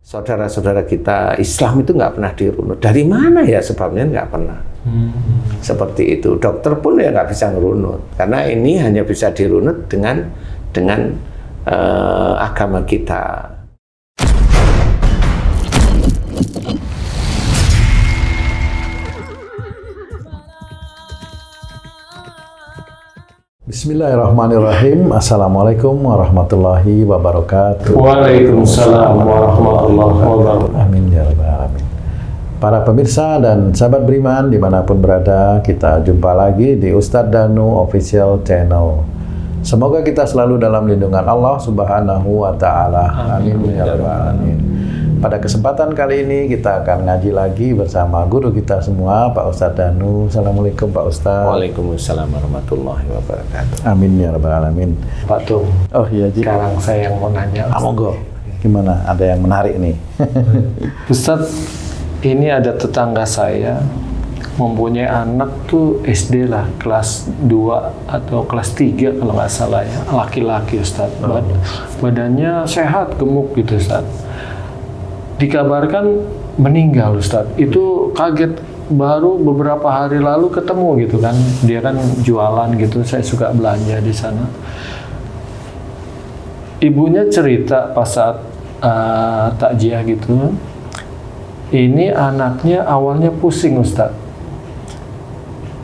saudara-saudara kita Islam itu nggak pernah dirunut. Dari mana ya sebabnya nggak pernah? Seperti itu. Dokter pun ya nggak bisa ngerunut. Karena ini hanya bisa dirunut dengan agama kita. Bismillahirrahmanirrahim. Assalamualaikum warahmatullahi wabarakatuh. Waalaikumsalam warahmatullahi wabarakatuh. Amin ya rabbal alamin. Para pemirsa dan sahabat beriman dimanapun berada, kita jumpa lagi di Ustadz Danu Official Channel. Semoga kita selalu dalam lindungan Allah Subhanahu wa Ta'ala. Amin ya rabbal alamin. Pada kesempatan kali ini kita akan ngaji lagi bersama guru kita semua, Pak Ustadz Danu. Assalamualaikum Pak Ustadz. Waalaikumsalam warahmatullahi wabarakatuh. Amin ya rabbal alamin. Pak Tung, Oh iya Ji. sekarang saya yang mau nanya. Monggo. Gimana? Ada yang menarik nih? Ustadz, ini ada tetangga saya mempunyai anak tuh SD lah, kelas 2 atau kelas 3 kalau nggak salah ya, laki-laki Ustadz. Badannya sehat, gemuk gitu Ustadz. Dikabarkan meninggal Ustadz. Itu kaget, baru beberapa hari lalu ketemu gitu kan. Dia kan jualan gitu, saya suka belanja di sana. Ibunya cerita pas saat takjiah gitu, ini anaknya awalnya pusing Ustadz.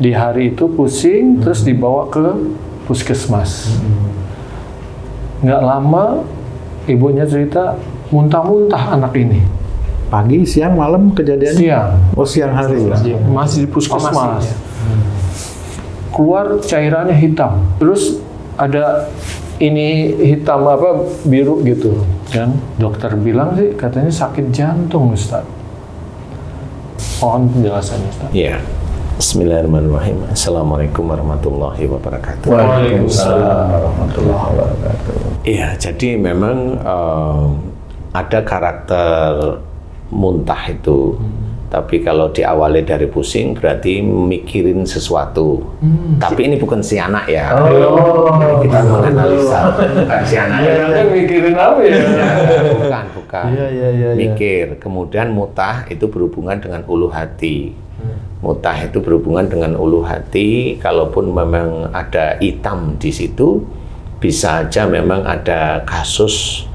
Di hari itu pusing, terus dibawa ke puskesmas. Nggak lama, ibunya cerita, muntah-muntah anak ini. Pagi, siang, malam kejadiannya? Siang. Oh, siang hari ya? Masih di puskesmas. Keluar cairannya hitam. Terus ada ini hitam apa biru gitu kan. Dokter bilang sih katanya sakit jantung Ustaz. Mohon penjelasannya Ustaz. Ya. Bismillahirrahmanirrahim. Assalamualaikum warahmatullahi wabarakatuh. Waalaikumsalam warahmatullahi wabarakatuh. Iya, jadi memang ada karakter muntah itu. Tapi kalau diawali dari pusing berarti mikirin sesuatu. Tapi ini bukan si anak ya. Kita menganalisa. Bukan si anak. Kan mikirin apa ya? Bukan. Iya. Mikir. Kemudian mutah itu berhubungan dengan ulu hati. Mutah itu berhubungan dengan ulu hati. Kalaupun memang ada hitam di situ, bisa aja memang ada kasus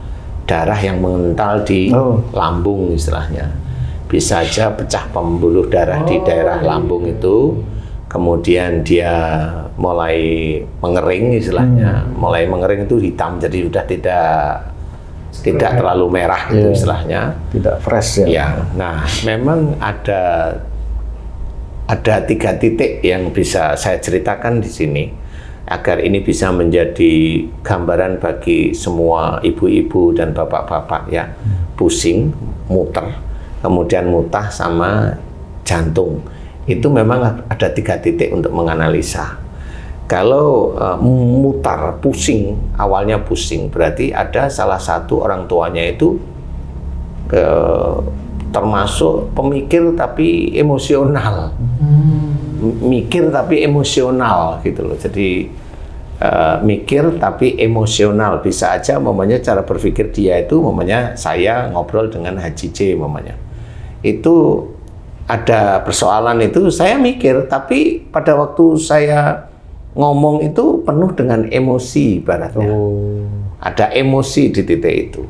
darah yang mengental di lambung istilahnya. Bisa aja pecah pembuluh darah di daerah lambung itu, kemudian dia mulai mengering istilahnya. Mulai mengering itu hitam, jadi sudah tidak terlalu merah gitu istilahnya. Tidak fresh ya? Ya, nah memang ada 3 titik yang bisa saya ceritakan di sini agar ini bisa menjadi gambaran bagi semua ibu-ibu dan bapak-bapak ya. Pusing, muter, kemudian mutah sama jantung. Itu memang ada 3 titik untuk menganalisa. Kalau mutar, pusing, awalnya pusing, berarti ada salah satu orang tuanya itu termasuk pemikir tapi emosional. Mikir tapi emosional gitu loh. Jadi mikir tapi emosional. Bisa aja mamanya cara berpikir dia itu mamanya saya ngobrol dengan Haji J mamanya. Itu ada persoalan itu saya mikir tapi pada waktu saya ngomong itu penuh dengan emosi ibaratnya. Ada emosi di titik itu.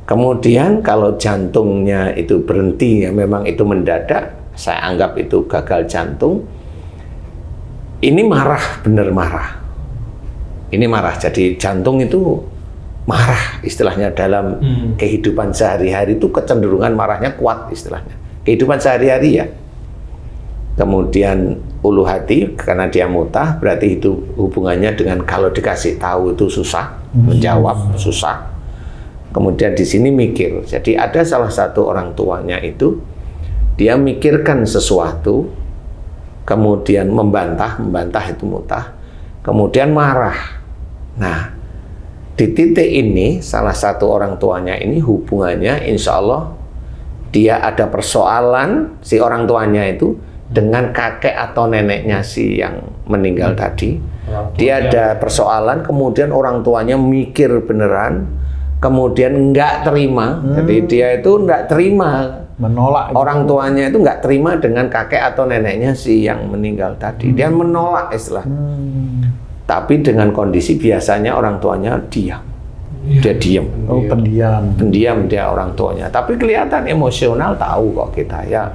Kemudian kalau jantungnya itu berhenti ya memang itu mendadak, saya anggap itu gagal jantung. Ini marah, bener marah. Ini marah, jadi jantung itu marah istilahnya dalam kehidupan sehari-hari itu kecenderungan marahnya kuat istilahnya. Kehidupan sehari-hari ya. Kemudian ulu hati karena dia mutah berarti itu hubungannya dengan kalau dikasih tahu itu susah, menjawab susah. Kemudian di sini mikir. Jadi ada salah satu orang tuanya itu dia mikirkan sesuatu, kemudian membantah itu mutah, kemudian marah. Nah, di titik ini salah satu orang tuanya ini hubungannya insya Allah dia ada persoalan si orang tuanya itu dengan kakek atau neneknya si yang meninggal tadi. Dia ada persoalan, kemudian orang tuanya mikir beneran, kemudian nggak terima. Jadi dia itu nggak terima, menolak orang tuanya itu nggak terima dengan kakek atau neneknya si yang meninggal tadi. Dia menolak istilah. Tapi dengan kondisi biasanya orang tuanya diam. Dia diam. Oh, pendiam. Pendiam dia orang tuanya. Tapi kelihatan emosional, tahu kok kita ya.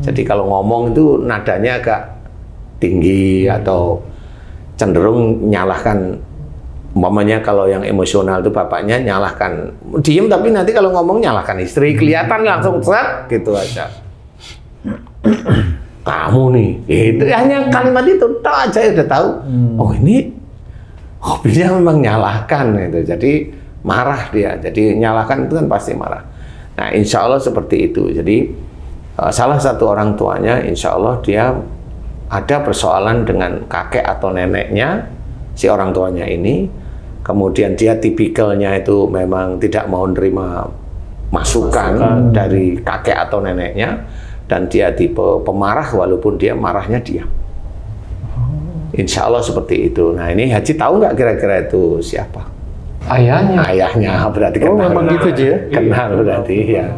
Jadi kalau ngomong itu nadanya agak tinggi atau cenderung nyalahkan. Umpamanya kalau yang emosional itu bapaknya nyalahkan. Diam tapi nanti kalau ngomong nyalahkan istri. Kelihatan langsung set gitu aja. Kamu nih, itu hanya kalimat itu tok aja udah tahu. Oh ini hobinya memang nyalahkan itu. Jadi marah dia. Jadi nyalahkan itu kan pasti marah. Nah, insya Allah seperti itu. Jadi salah satu orang tuanya, insya Allah dia ada persoalan dengan kakek atau neneknya si orang tuanya ini. Kemudian dia tipikalnya itu memang tidak mau nerima masukan dari kakek atau neneknya. Dan dia tipe pemarah walaupun dia marahnya diam. Insya Allah seperti itu. Nah ini Haji tahu nggak kira-kira itu siapa? Ayahnya. Ayahnya berarti Oh, kenal. memang gitu aja ya? Kenal berarti ya.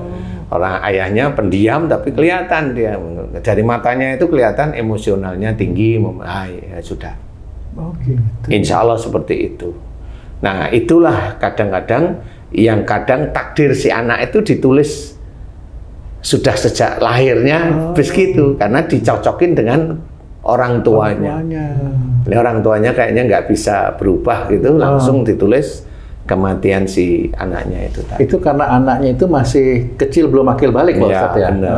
Orang ayahnya pendiam tapi kelihatan dia. Dari matanya itu kelihatan emosionalnya tinggi. Ya sudah. Oh, gitu. Insya Allah seperti itu. Nah itulah kadang-kadang yang kadang takdir si anak itu ditulis sudah sejak lahirnya begitu karena dicocokin dengan orang tuanya. Ini orang tuanya kayaknya nggak bisa berubah gitu, langsung ditulis kematian si anaknya itu tadi. Itu karena anaknya itu masih kecil belum akil balik Pak Ustadz ya? Benar.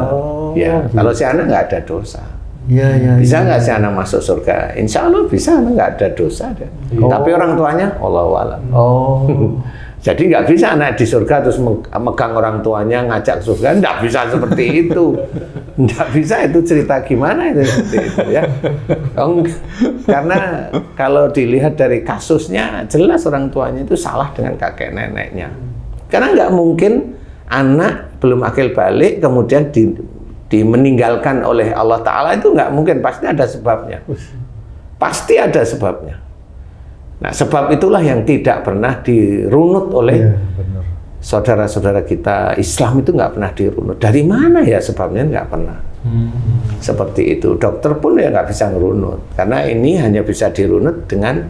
Ya, gitu. kalau si anak nggak ada dosa. Iya. Bisa nggak si anak masuk surga? Insya Allah bisa, nggak ada dosa deh. Tapi orang tuanya, Allahu a'lam. Jadi nggak bisa anak di surga terus megang orang tuanya ngajak surga, nggak bisa seperti itu, nggak bisa itu cerita gimana itu seperti itu ya. Karena kalau dilihat dari kasusnya jelas orang tuanya itu salah dengan kakek neneknya. Karena nggak mungkin anak belum akil balik kemudian meninggalkan oleh Allah Ta'ala itu nggak mungkin, pasti ada sebabnya. Pasti ada sebabnya. Nah, sebab itulah yang tidak pernah dirunut oleh saudara-saudara kita. Islam itu nggak pernah dirunut. Dari mana ya sebabnya nggak pernah. Seperti itu. Dokter pun ya nggak bisa ngerunut. Karena ini hanya bisa dirunut dengan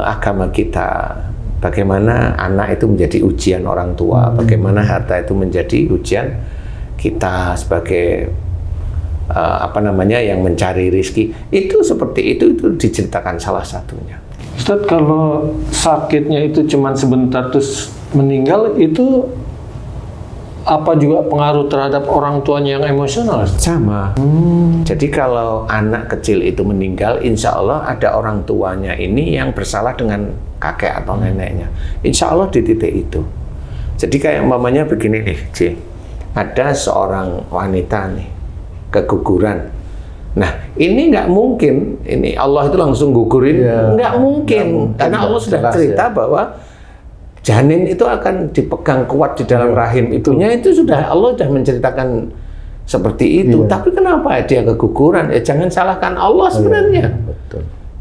agama kita. Bagaimana anak itu menjadi ujian orang tua. Bagaimana harta itu menjadi ujian kita sebagai yang mencari rizki. Itu seperti itu diceritakan salah satunya. Ustadz, kalau sakitnya itu cuma sebentar terus meninggal, itu apa juga pengaruh terhadap orang tuanya yang emosional? Sama. Jadi kalau anak kecil itu meninggal, insya Allah ada orang tuanya ini yang bersalah dengan kakek atau neneknya. Insya Allah di titik itu. Jadi kayak umpamanya begini nih, ada seorang wanita nih keguguran. Nah, ini nggak mungkin. Ini Allah itu langsung gugurin, nggak mungkin. Karena Allah sudah cerita bahwa janin itu akan dipegang kuat di dalam rahim ibunya. Itu sudah Allah sudah menceritakan seperti itu. Tapi kenapa dia keguguran? Ya jangan salahkan Allah sebenarnya.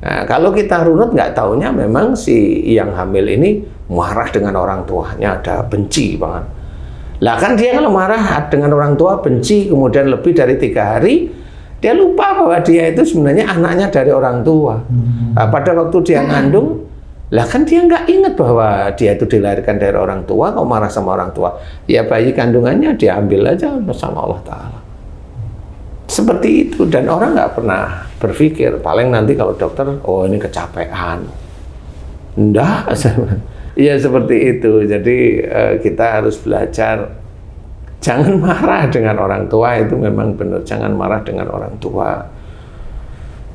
Nah, kalau kita runut nggak taunya memang si yang hamil ini marah dengan orang tuanya, ada benci banget. Lah kan dia kalau marah dengan orang tua, benci, kemudian lebih dari 3 hari, dia lupa bahwa dia itu sebenarnya anaknya dari orang tua. Nah, pada waktu dia ngandung, lah kan dia nggak ingat bahwa dia itu dilahirkan dari orang tua, kok marah sama orang tua. Ya bayi kandungannya diambil aja bersama Allah Ta'ala. Seperti itu, dan orang nggak pernah berpikir, paling nanti kalau dokter, oh ini kecapean. Enggak, ya seperti itu. Jadi kita harus belajar jangan marah dengan orang tua, itu memang benar. Jangan marah dengan orang tua.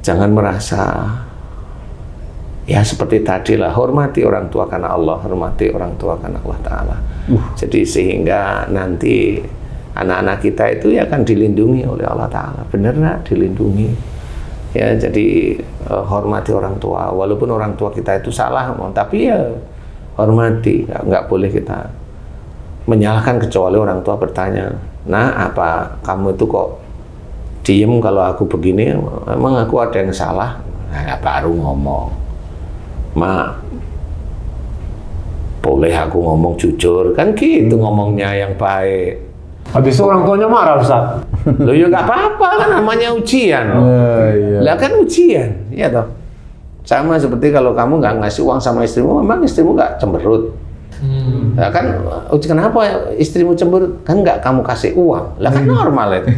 Jangan merasa ya seperti tadi lah, hormati orang tua karena Allah, hormati orang tua karena Allah Ta'ala. Jadi sehingga nanti anak-anak kita itu ya akan dilindungi oleh Allah Ta'ala. Benar nggak? Dilindungi. Ya, jadi hormati orang tua. Walaupun orang tua kita itu salah, tapi ya hormati, nggak boleh kita menyalahkan kecuali orang tua bertanya, nah apa kamu itu kok diem kalau aku begini, emang aku ada yang salah? Nah, baru ngomong, Ma, boleh aku ngomong jujur, kan gitu ngomongnya yang baik. Habis itu orang tuanya marah, Ustaz. Loh ya nggak apa-apa, kan namanya ujian. Iya. Lah kan ujian, ya toh. Sama seperti kalau kamu nggak ngasih uang sama istrimu, memang istrimu nggak cemberut. Nah kan, kenapa istrimu cemberut? Kan nggak kamu kasih uang. Lah kan normal itu.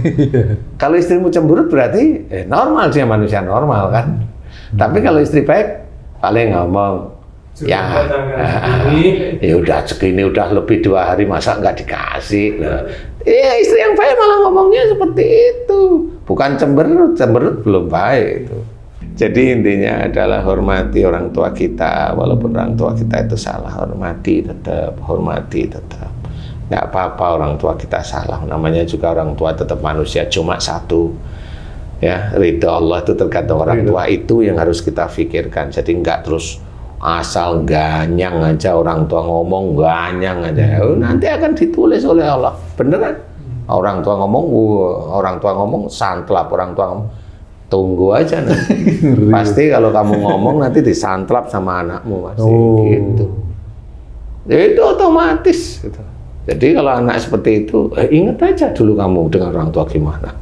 Kalau istrimu cemberut berarti normal, dia manusia normal kan. Tapi kalau istri baik, paling ngomong, ya udah segini udah lebih 2 hari masa nggak dikasih. Iya, istri yang baik malah ngomongnya seperti itu. Bukan cemberut belum baik itu. Jadi intinya adalah hormati orang tua kita, walaupun orang tua kita itu salah, hormati tetap. Nggak apa-apa orang tua kita salah, namanya juga orang tua tetap manusia, cuma satu. Ya, ridho Allah itu tergantung orang tua, itu yang harus kita pikirkan. Jadi nggak terus asal ganyang aja, orang tua ngomong ganyang aja. Nanti akan ditulis oleh Allah. Beneran? Orang tua ngomong santlap, orang tua ngomong. Tunggu aja nanti. Pasti kalau kamu ngomong nanti disantlap sama anakmu pasti gitu. Ya, itu otomatis gitu. Jadi kalau anak seperti itu, ingat aja dulu kamu dengan orang tua gimana.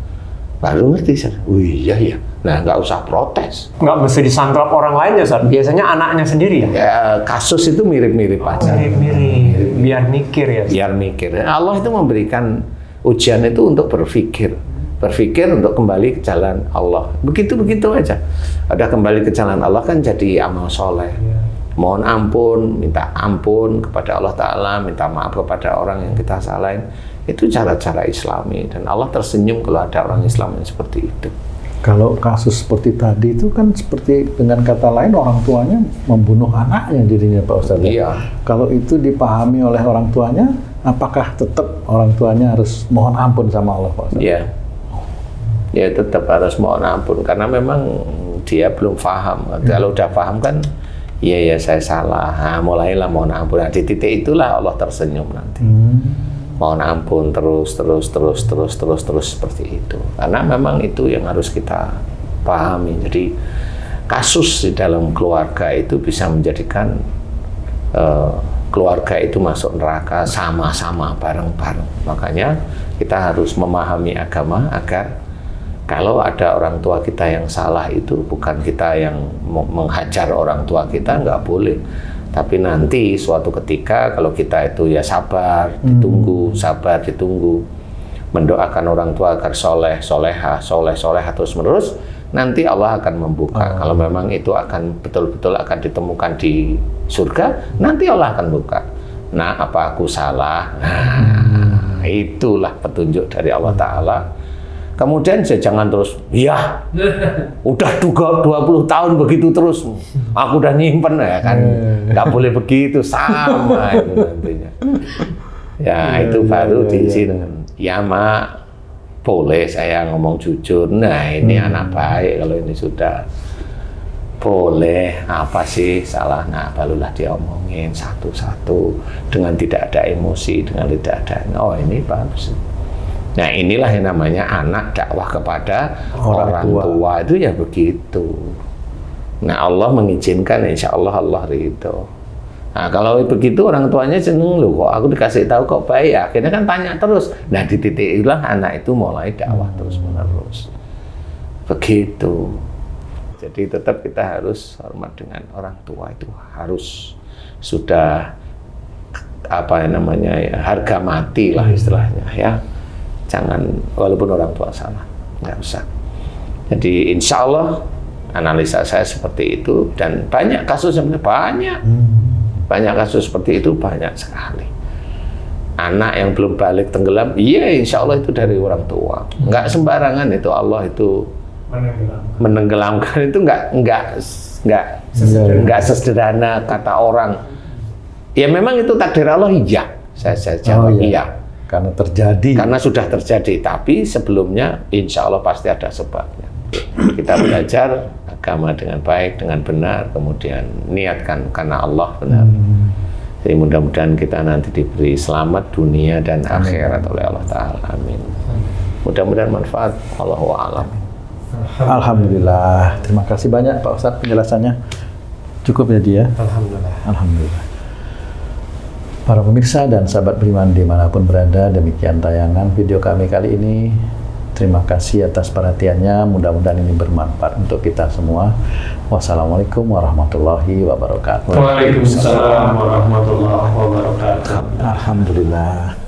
Baru ngerti, oh iya ya. Nah, nggak usah protes. Nggak mesti disantrap orang lain ya, Ustaz. Biasanya anaknya sendiri ya? Ya, kasus itu mirip-mirip aja. Mirip-mirip. Biar mikir ya. Biar mikir. Allah itu memberikan ujian itu untuk berpikir untuk kembali ke jalan Allah. Begitu aja. Ada kembali ke jalan Allah kan jadi amal soleh. Mohon ampun, minta ampun kepada Allah Ta'ala, minta maaf kepada orang yang kita salahin. Itu cara-cara Islami, dan Allah tersenyum kalau ada orang Islam yang seperti itu. Kalau kasus seperti tadi itu kan seperti dengan kata lain orang tuanya membunuh anaknya jadinya Pak Ustadz. Iya. Kalau itu dipahami oleh orang tuanya, apakah tetap orang tuanya harus mohon ampun sama Allah Pak Ustadz? Iya. Ya tetap harus mohon ampun karena memang dia belum paham. Kalau udah paham kan, iya saya salah. Nah, mulailah mohon ampun. Nah, di titik itulah Allah tersenyum nanti. Mohon ampun terus seperti itu. Karena memang itu yang harus kita pahami. Jadi kasus di dalam keluarga itu bisa menjadikan keluarga itu masuk neraka sama-sama bareng-bareng. Makanya kita harus memahami agama agar kalau ada orang tua kita yang salah itu bukan kita yang menghajar orang tua kita, nggak boleh. Tapi nanti suatu ketika kalau kita itu ya sabar, ditunggu, mendoakan orang tua agar soleh terus menerus, nanti Allah akan membuka. Kalau memang itu akan betul-betul akan ditemukan di surga, nanti Allah akan buka. Nah, apa aku salah? Nah, itulah petunjuk dari Allah Ta'ala. Kemudian jangan terus, ya udah 20 tahun begitu terus, aku udah nyimpen ya kan, nggak boleh begitu, sama itu nantinya. Ya itu baru diisi dengan, ya mak, boleh saya ngomong jujur, nah ini anak baik kalau ini sudah boleh, apa sih salah, nah barulah dia omongin satu-satu, dengan tidak ada emosi, dengan tidak ada, oh ini bagus. Nah inilah yang namanya anak dakwah kepada orang tua itu ya begitu. Nah Allah mengizinkan, insya Allah Allah ridho. Nah kalau begitu orang tuanya seneng loh, kok aku dikasih tahu kok baik, akhirnya kan tanya terus. Nah di titik itulah anak itu mulai dakwah terus menerus. Begitu. Jadi tetap kita harus hormat dengan orang tua, itu harus sudah apa namanya ya, harga mati lah istilahnya ya. Jangan, walaupun orang tua salah, nggak usah. Jadi insya Allah analisa saya seperti itu, dan banyak kasus yang banyak kasus seperti itu, banyak sekali. Anak yang belum balik tenggelam, iya insya Allah itu dari orang tua. Nggak sembarangan itu, Allah itu menenggelamkan itu nggak sesederhana kata orang. Ya memang itu takdir Allah, iya. Saya jawab iya. Karena terjadi. Karena sudah terjadi, tapi sebelumnya insya Allah pasti ada sebabnya. Kita belajar agama dengan baik, dengan benar, kemudian niatkan karena Allah benar. Jadi mudah-mudahan kita nanti diberi selamat dunia dan akhirat oleh Allah Ta'ala. Amin. Mudah-mudahan manfaat. Wallahu a'lam. Alhamdulillah. Terima kasih banyak Pak Ustadz penjelasannya. Cukup ya dia. Alhamdulillah. Alhamdulillah. Para pemirsa dan sahabat beriman dimanapun berada, demikian tayangan video kami kali ini. Terima kasih atas perhatiannya, mudah-mudahan ini bermanfaat untuk kita semua. Wassalamualaikum warahmatullahi wabarakatuh. Waalaikumsalam warahmatullahi wabarakatuh. Alhamdulillah.